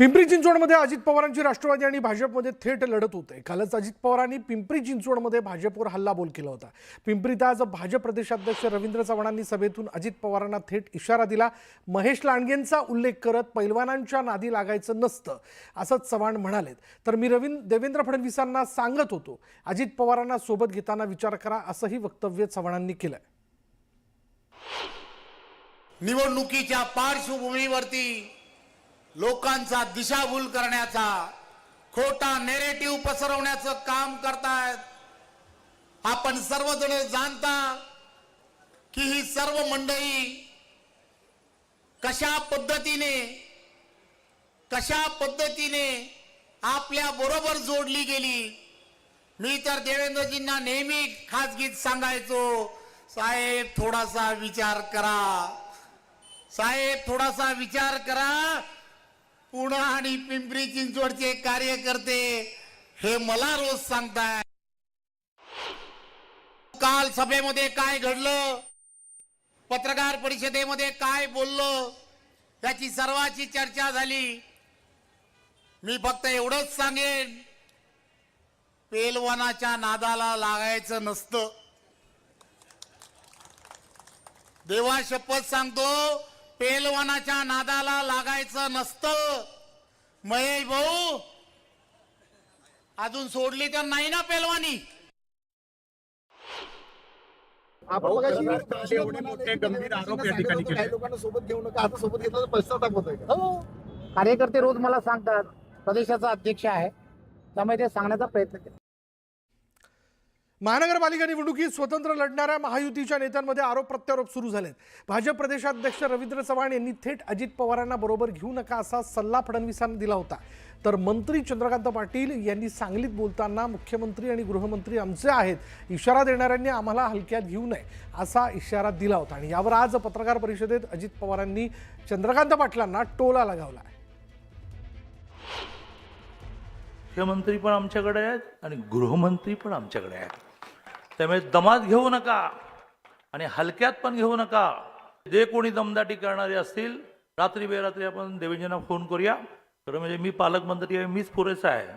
पिंपरी चिंचवडमध्ये अजित पवारांची राष्ट्रवादी आणि भाजपमध्ये थेट लढत होते। कालच अजित पवारांनी पिंपरी चिंचवडमध्ये भाजपवर हल्लाबोल केला होता। पिंपरीत आज भाजप प्रदेशाध्यक्ष रवींद्र चव्हाणांनी सभेतून अजित पवारांना थेट इशारा दिला। महेश लांडगेंचा उल्लेख करत पैलवानांच्या नादी लागायचं नसतं असं चव्हाण म्हणाले। तर मी देवेंद्र फडणवीसांना सांगत होतो, अजित पवारांना सोबत घेताना विचार करा असंही वक्तव्य चव्हाणांनी केलं। निवडणुकीच्या पार्श्वभूमीवरती लोकांचा दिशाभूल करण्याचा, खोटा नेरेटिव्ह पसरवण्याचं काम करतायत। आपण सर्वजण जाणता की ही सर्व मंडळी कशा पद्धतीने आपल्या बरोबर जोडली गेली। मी तर देवेंद्रजींना नेहमी खासगीत सांगायचो, साहेब थोडासा विचार करा, साहेब थोडासा विचार करा। पुणे आणि पिंपरी चिंचवडचे कार्यकर्ते हे मला रोज सांगतायत। काल सभेमध्ये काय घडलं, पत्रकार परिषदेमध्ये काय बोललो, याची सर्वांची चर्चा झाली। मी फक्त एवढंच सांगेन, पेलवानाच्या नादाला लागायचं नसतं। देवा शपथ सांगतो, पेलवानाच्या नादाला लागायचं नसतं। महेश भाऊ अजून सोडली तर नाही ना पेलवानी। मोठे गंभीर आरोप या ठिकाणी केले। काही लोकांना सोबत घेऊ नका, आता सोबत घेतलं तर पश्चाताप होतोय का? हो, कार्यकर्ते रोज मला सांगतात, प्रदेशाचा अध्यक्ष आहे त्यामुळे ते सांगण्याचा प्रयत्न केला। महानगरपालिका निवडणुकीत स्वतंत्र लढणाऱ्या महायुतीच्या नेत्यांमध्ये आरोप प्रत्यारोप सुरू झालेत। भाजप प्रदेशाध्यक्ष रवींद्र चव्हाण यांनी थेट अजित पवारांना बरोबर घेऊ नका असा सल्ला फडणवीसांना दिला होता। तर मंत्री चंद्रकांत पाटील यांनी सांगलीत बोलताना मुख्यमंत्री आणि गृहमंत्री आमचे आहेत, इशारा देणाऱ्यांनी आम्हाला हलक्यात घेऊ नये असा इशारा दिला होता। आणि यावर आज पत्रकार परिषदेत अजित पवारांनी चंद्रकांत पाटलांना टोला लगावला। मुख्यमंत्री पण आमच्याकडे आहेत आणि गृहमंत्री पण आमच्याकडे आहेत, त्यामुळे दमात घेऊ नका आणि हलक्यात पण घेऊ नका। जे कोणी दमदाटी करणारे असतील, रात्री बेरात्री आपण देवेंद्रजींना फोन करूया। तर म्हणजे मी पालकमंत्री आहे, मीच पुरेसा आहे।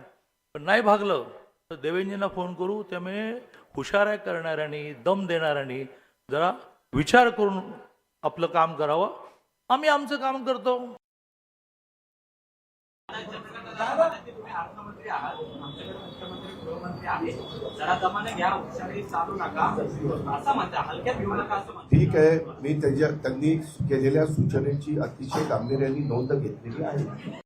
पण नाही भागलं तर देवेंद्रजींना फोन करू। त्यामुळे हुशाऱ्या करणाऱ्यांनी, दम देणाऱ्यांनी जरा विचार करून आपलं काम करावं। आम्ही आमचं काम करतो। ठीक आहे, मी त्यांनी केलेल्या सूचनेची अतिशय गांभीर्याने नोंद घेतलेली आहे।